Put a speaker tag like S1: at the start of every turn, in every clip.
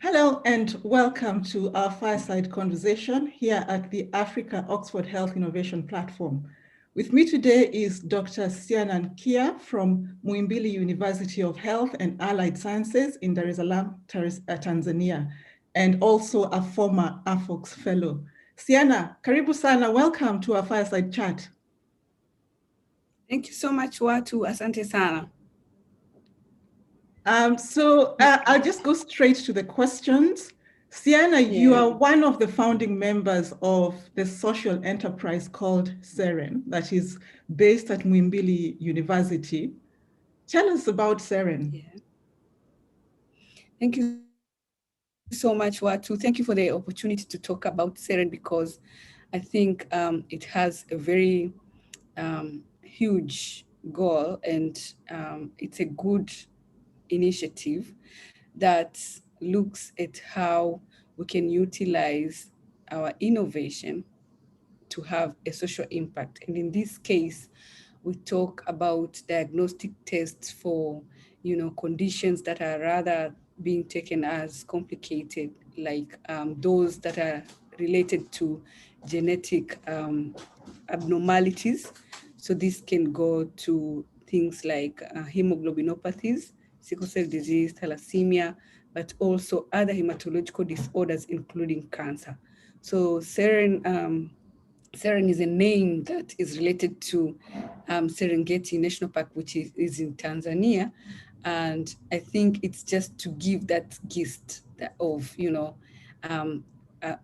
S1: Hello and welcome to our Fireside conversation here at the Africa Oxford Health Innovation Platform. With me today is Dr. Siana Nkya from Muhimbili University of Health and Allied Sciences in Dar es Salaam, Tanzania, and also a former AfOx Fellow. Siana, karibu sana, welcome to our Fireside chat.
S2: Thank you so much, Watu. Asante sana.
S1: I'll just go straight to the questions. Siana, you are one of the founding members of the social enterprise called SEREN that is based at Muhimbili University. Tell us about SEREN.
S2: Yeah. Thank you so much, Watu. Thank you for the opportunity to talk about SEREN because I think it has a very huge goal and it's a good initiative that looks at how we can utilize our innovation to have a social impact. And in this case, we talk about diagnostic tests for, conditions that are rather being taken as complicated, like those that are related to genetic abnormalities. So this can go to things like hemoglobinopathies, sickle cell disease, thalassemia, but also other hematological disorders, including cancer. So SEREN is a name that is related to Serengeti National Park, which is in Tanzania. And I think it's just to give that gist of, an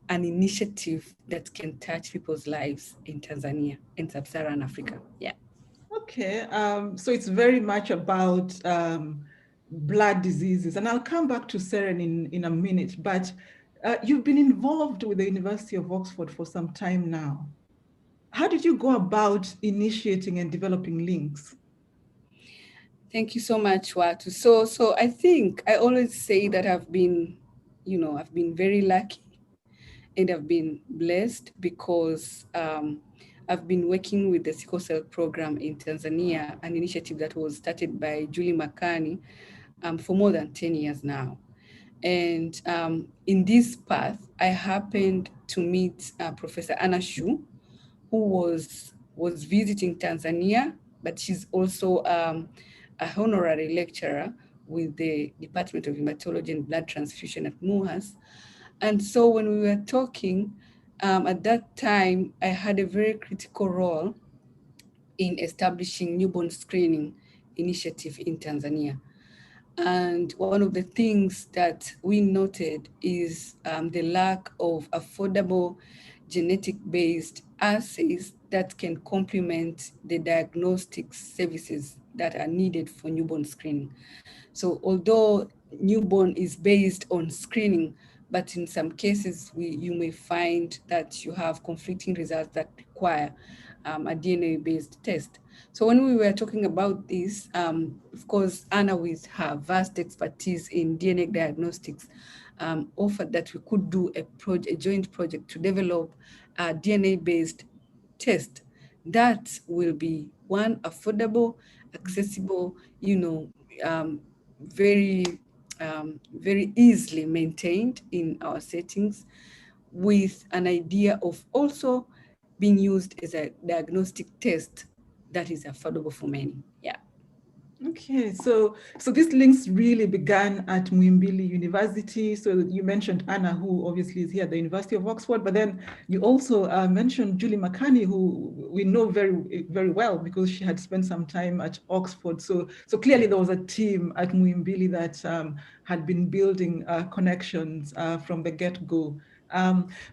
S2: initiative that can touch people's lives in Tanzania, in sub-Saharan Africa. Yeah.
S1: Okay, so it's very much about blood diseases, and I'll come back to SEREN in a minute, but you've been involved with the University of Oxford for some time now. How did you go about initiating and developing links?
S2: Thank you so much, Watu. So I think I always say that I've been very lucky and I've been blessed because I've been working with the Sickle Cell program in Tanzania, an initiative that was started by Julie Makani for more than 10 years now. And in this path, I happened to meet Professor Anna Shu, who was visiting Tanzania, but she's also a honorary lecturer with the Department of Hematology and Blood Transfusion at MUHAS. And so when we were talking, at that time, I had a very critical role in establishing newborn screening initiative in Tanzania. And one of the things that we noted is the lack of affordable genetic-based assays that can complement the diagnostic services that are needed for newborn screening. So although newborn is based on screening, but in some cases you may find that you have conflicting results that require a DNA-based test. So when we were talking about this, of course, Anna, with her vast expertise in DNA diagnostics, offered that we could do a joint project to develop a DNA-based test that will be one, affordable, accessible, very, very easily maintained in our settings, with an idea of also being used as a diagnostic test that is affordable for many. Yeah.
S1: Okay, so these links really began at Muhimbili University. So you mentioned Anna, who obviously is here at the University of Oxford, but then you also mentioned Julie Makani, who we know very, very well because she had spent some time at Oxford. So clearly there was a team at Muhimbili that had been building connections from the get-go.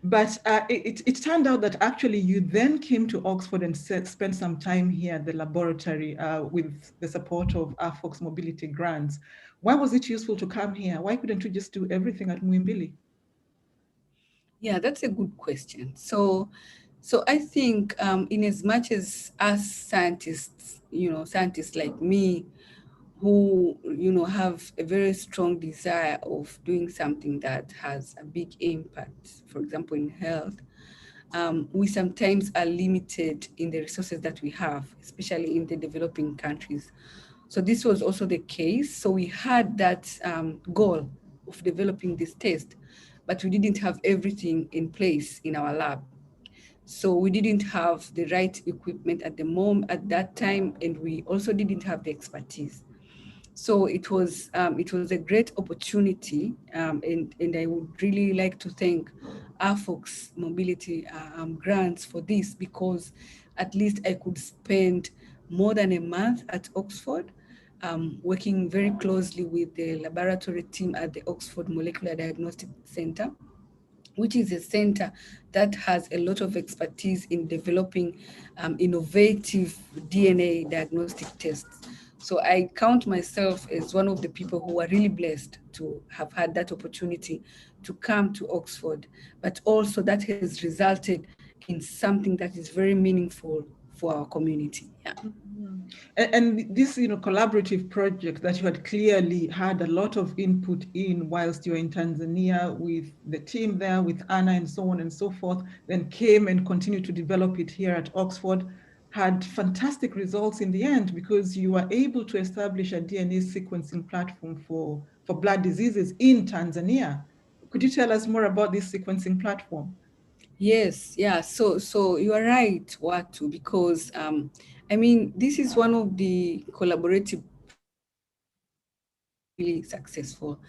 S1: But it turned out that actually you then came to Oxford and spent some time here at the laboratory with the support of AfOx mobility grants. Why was it useful to come here? Why couldn't you just do everything at Muhimbili?
S2: Yeah, that's a good question. So I think in as much as us scientists, scientists like me, who have a very strong desire of doing something that has a big impact, for example, in health, we sometimes are limited in the resources that we have, especially in the developing countries. So this was also the case. So we had that goal of developing this test, but we didn't have everything in place in our lab. So we didn't have the right equipment at that time, and we also didn't have the expertise. So it was a great opportunity, and I would really like to thank AfOx Mobility grants for this, because at least I could spend more than a month at Oxford, working very closely with the laboratory team at the Oxford Molecular Diagnostic Center, which is a center that has a lot of expertise in developing innovative DNA diagnostic tests. So I count myself as one of the people who are really blessed to have had that opportunity to come to Oxford, but also that has resulted in something that is very meaningful for our community. Yeah.
S1: Mhm. And this, collaborative project that you had clearly had a lot of input in whilst you were in Tanzania with the team there, with Anna and so on and so forth, then came and continued to develop it here at Oxford, had fantastic results in the end, because you were able to establish a DNA sequencing platform for blood diseases in Tanzania. Could you tell us more about this sequencing platform?
S2: Yes, yeah. So you are right, Watu, because I mean, this is one of the collaborative projects that have been really successful.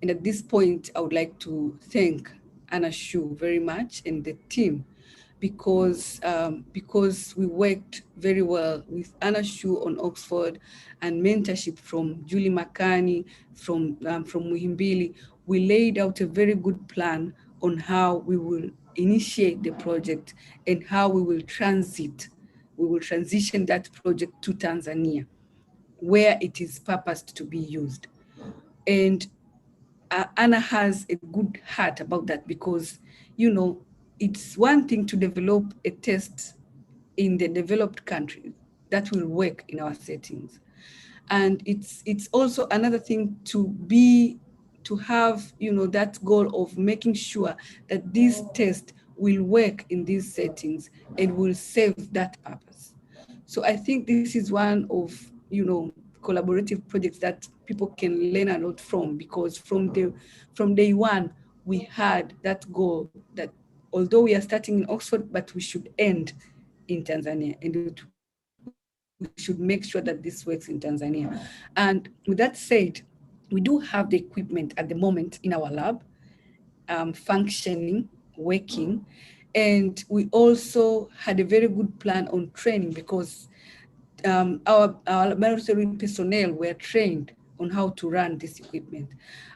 S2: And at this point, I would like to thank Anna Shu very much and the team, because we worked very well with Anna Shu on Oxford, and mentorship from Julie Makani from Muhimbili. We laid out a very good plan on how we will initiate the project and how we will transition that project to Tanzania, where it is purposed to be used. And Anna has a good heart about that, because, it's one thing to develop a test in the developed countries that will work in our settings. And it's also another thing to have, that goal of making sure that this test will work in these settings and will serve that purpose. So I think this is one of, collaborative projects that people can learn a lot from, because from day one, we had that goal that although we are starting in Oxford, but we should end in Tanzania, and we should make sure that this works in Tanzania. And with that said, we do have the equipment at the moment in our lab, functioning, working. And we also had a very good plan on training, because our laboratory personnel were trained on how to run this equipment.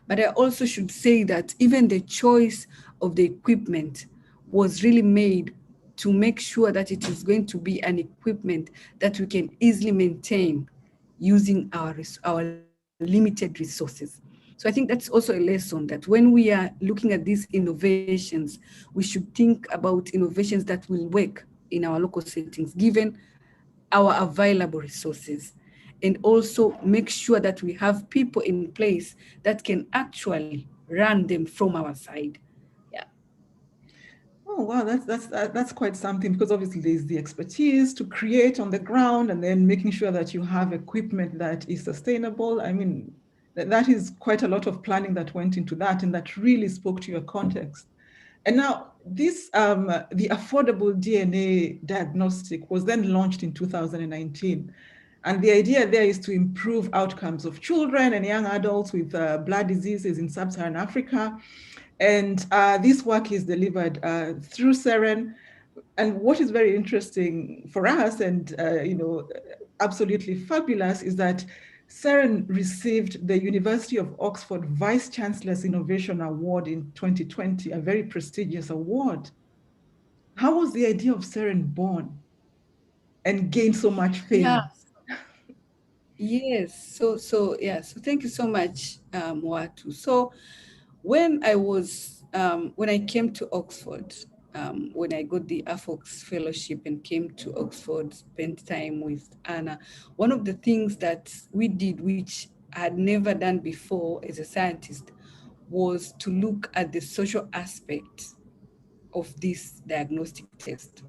S2: But I also should say that even the choice of the equipment was really made to make sure that it is going to be an equipment that we can easily maintain using our limited resources. So I think that's also a lesson, that when we are looking at these innovations, we should think about innovations that will work in our local settings, given our available resources, and also make sure that we have people in place that can actually run them from our side. Yeah.
S1: Oh, wow, that's quite something, because obviously there's the expertise to create on the ground, and then making sure that you have equipment that is sustainable. I mean, that is quite a lot of planning that went into that, and that really spoke to your context. And now this, the affordable DNA diagnostic was then launched in 2019. And the idea there is to improve outcomes of children and young adults with blood diseases in sub-Saharan Africa. And this work is delivered through SEREN. And what is very interesting for us, and absolutely fabulous, is that SEREN received the University of Oxford Vice Chancellor's Innovation Award in 2020, a very prestigious award. How was the idea of SEREN born and gained so much
S2: Yeah.
S1: fame?
S2: Yes. So thank you so much, Watu. So when I came to Oxford, when I got the AfOx fellowship and came to Oxford, spent time with Anna, one of the things that we did, which I had never done before as a scientist, was to look at the social aspect of this diagnostic test.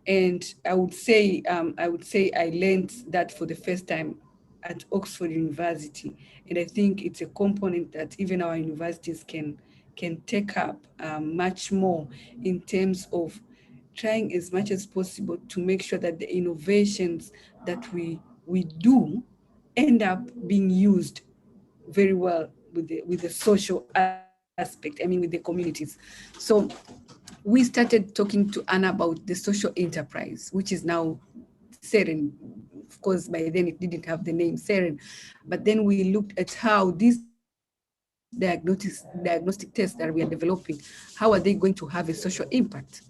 S2: And I would say I learned that for the first time at Oxford University. And I think it's a component that even our universities can take up much more in terms of trying as much as possible to make sure that the innovations that we do end up being used very well with the social aspect, I mean with the communities. So we started talking to Anna about the social enterprise, which is now SEREN. Of course, by then it didn't have the name SEREN, but then we looked at how these diagnostic tests that we are developing, how are they going to have a social impact?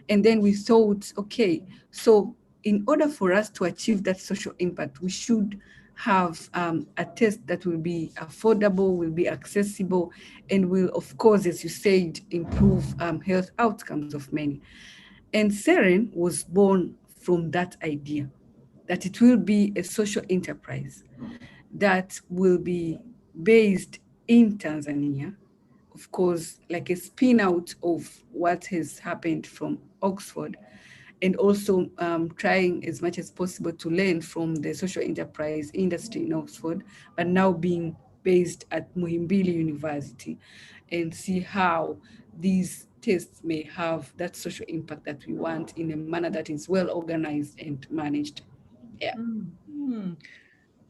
S2: And then we thought, okay, so in order for us to achieve that social impact, we should have a test that will be affordable, will be accessible, and will, of course, as you said, improve health outcomes of many. And SEREN was born from that idea, that it will be a social enterprise that will be based in Tanzania, of course, like a spin out of what has happened from Oxford, and also trying as much as possible to learn from the social enterprise industry in Oxford, but now being based at Muhimbili University, and see how these tests may have that social impact that we want in a manner that is well organized and managed. Yeah.
S1: Mm-hmm.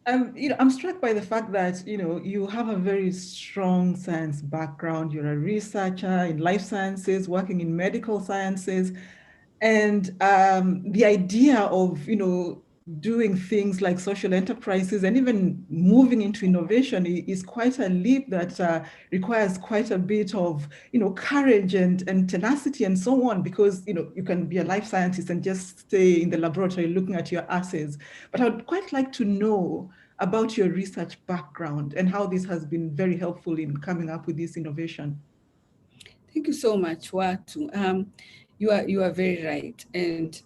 S1: I'm struck by the fact that, you have a very strong science background. You're a researcher in life sciences, working in medical sciences. And the idea of, doing things like social enterprises and even moving into innovation is quite a leap that requires quite a bit of, courage and tenacity and so on, because, you can be a life scientist and just stay in the laboratory looking at your assays. But I would quite like to know about your research background and how this has been very helpful in coming up with this innovation.
S2: Thank you so much, Watu. You are very right. And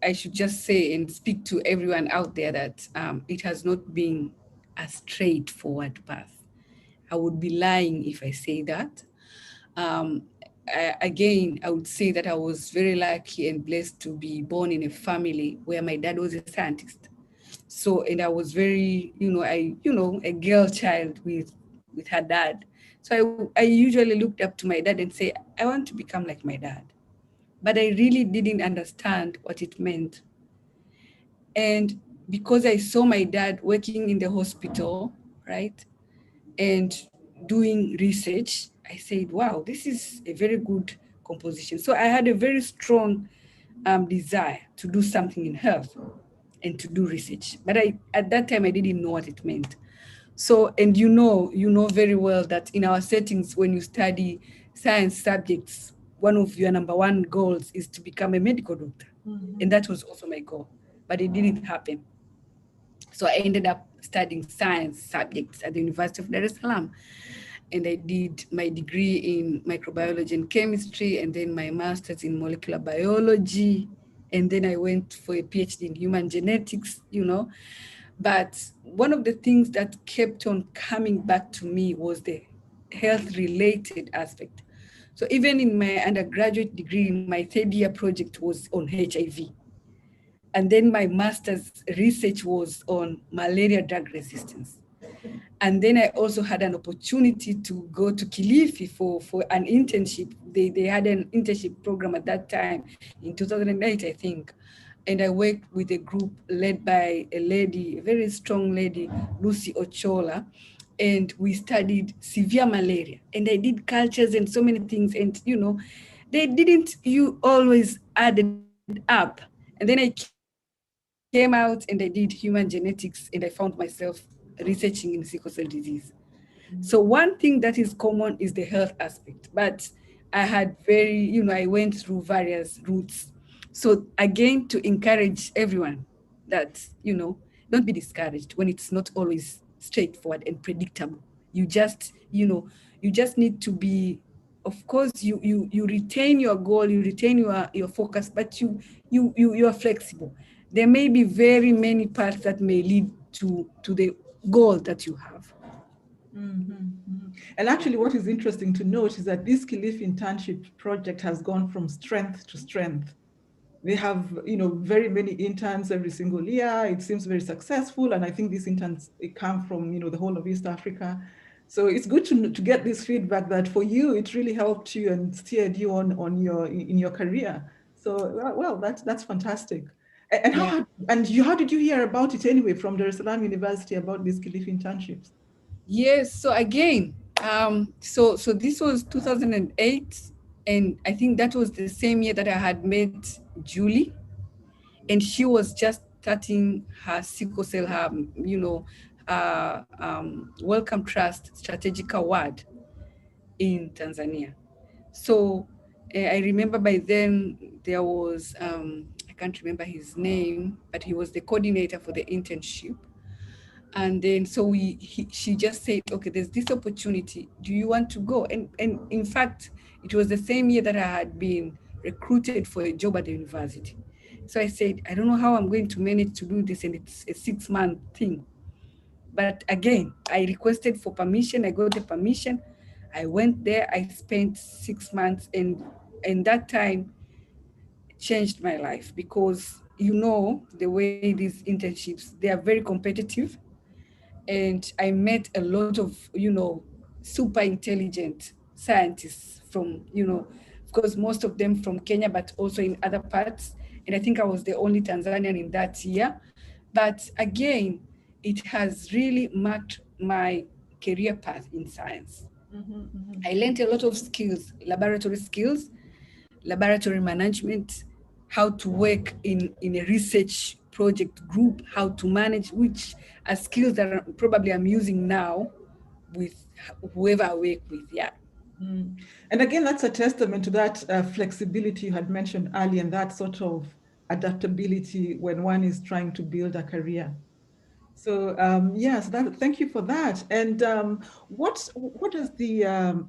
S2: I should just say and speak to everyone out there that it has not been a straightforward path. I would be lying if I say that. Again, I would say that I was very lucky and blessed to be born in a family where my dad was a scientist. So, and I was very, a girl child with her dad. So I usually looked up to my dad and say, I want to become like my dad. But I really didn't understand what it meant. And because I saw my dad working in the hospital, right, and doing research, I said, wow, this is a very good composition. So I had a very strong desire to do something in health and to do research. But at that time, I didn't know what it meant. So, and you know very well that in our settings, when you study science subjects, one of your number one goals is to become a medical doctor.
S1: Mm-hmm.
S2: And that was also my goal, but it didn't happen. So I ended up studying science subjects at the University of Dar es Salaam. And I did my degree in microbiology and chemistry, and then my master's in molecular biology. And then I went for a PhD in human genetics, But one of the things that kept on coming back to me was the health-related aspect. So even in my undergraduate degree, my third-year project was on HIV. And then my master's research was on malaria drug resistance. And then I also had an opportunity to go to Kilifi for an internship. They had an internship program at that time in 2008, I think. And I worked with a group led by a lady, a very strong lady, Lucy Ochola. And we studied severe malaria. And I did cultures and so many things. And, they didn't always added up. And then I came out and I did human genetics and I found myself researching in sickle cell disease. So one thing that is common is the health aspect, but I had I went through various routes. So again, to encourage everyone that, don't be discouraged when it's not always straightforward and predictable. You just need to be, of course, you retain your goal, you retain your focus, but you are flexible. There may be very many paths that may lead to the goal that you have.
S1: Mm-hmm, mm-hmm. And actually, what is interesting to note is that this Kilifi internship project has gone from strength to strength. They have, very many interns every single year. It seems very successful. And I think these interns come from, the whole of East Africa. So it's good to get this feedback that for you, it really helped you and steered you in your career. So, well, that's fantastic. And
S2: Yeah.
S1: how did you hear about it anyway from Dar es Salaam University about these Kilifi internships?
S2: Yes. So again, so this was 2008, and I think that was the same year that I had met Julie, and she was just starting her sickle cell, her Welcome Trust Strategic Award in Tanzania. So I remember by then there was I can't remember his name, but he was the coordinator for the internship. And then so she just said, okay, there's this opportunity. Do you want to go? And in fact, it was the same year that I had been recruited for a job at the university. So I said, I don't know how I'm going to manage to do this, and it's a 6-month thing. But again, I requested for permission. I got the permission. I went there. I spent 6 months, and that time changed my life, because the way these internships, they are very competitive, and I met a lot of super intelligent scientists from of course most of them from Kenya, but also in other parts. And I think I was the only Tanzanian in that year. But again, it has really marked my career path in science. I learned a lot of skills, laboratory management, how to work in a research project group, how to manage, which are skills that probably I'm using now with whoever I work with. Yeah.
S1: And again, that's a testament to that flexibility you had mentioned earlier, and that sort of adaptability when one is trying to build a career. So yes, thank you for that. And what does the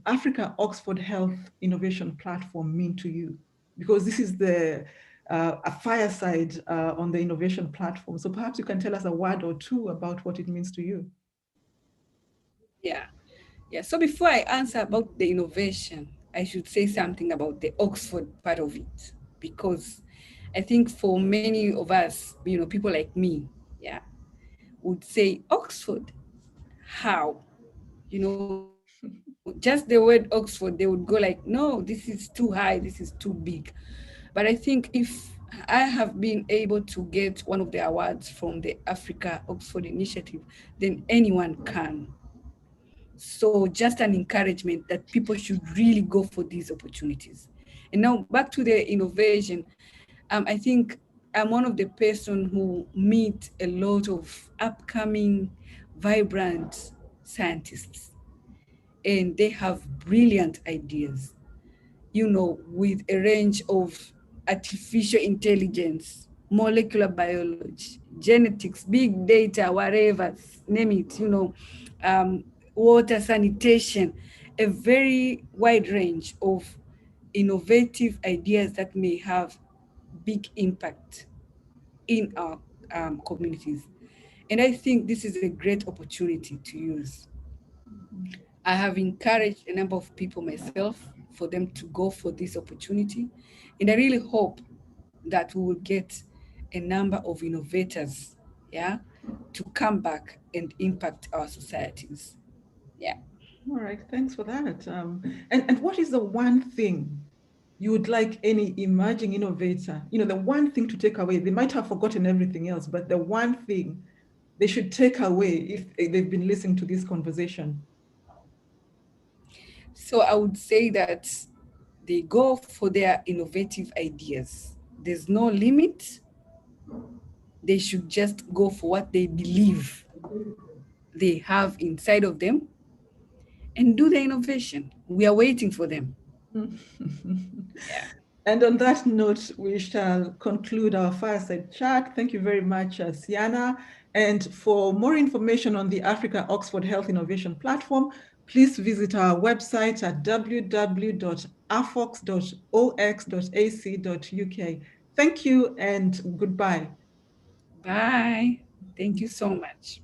S1: Africa Oxford Health Innovation Platform mean to you? Because this is a fireside on the innovation platform. So perhaps you can tell us a word or two about what it means to you.
S2: Yeah. Yeah. So before I answer about the innovation, I should say something about the Oxford part of it, because I think for many of us, people like me, yeah, would say Oxford, how? Just the word Oxford, they would go like, no, this is too high, this is too big. But I think if I have been able to get one of the awards from the Africa Oxford Initiative, then anyone can. So just an encouragement that people should really go for these opportunities. And now back to the innovation. I think I'm one of the person who meet a lot of upcoming, vibrant scientists, and they have brilliant ideas, with a range of artificial intelligence, molecular biology, genetics, big data, whatever, name it, water sanitation, a very wide range of innovative ideas that may have big impact in our communities. And I think this is a great opportunity to use. I have encouraged a number of people myself for them to go for this opportunity. And I really hope that we will get a number of innovators, yeah, to come back and impact our societies. Yeah.
S1: All right, thanks for that. And what is the one thing you would like any emerging innovator, the one thing to take away? They might have forgotten everything else, but the one thing they should take away if they've been listening to this conversation.
S2: So I would say that they go for their innovative ideas. There's no limit. They should just go for what they believe they have inside of them and do the innovation. We are waiting for them. Yeah.
S1: And on that note, we shall conclude our fireside chat. Thank you very much, Siana. And for more information on the Africa Oxford Health Innovation Platform, please visit our website at www.afox.ox.ac.uk. Thank you and goodbye.
S2: Bye. Thank you so much.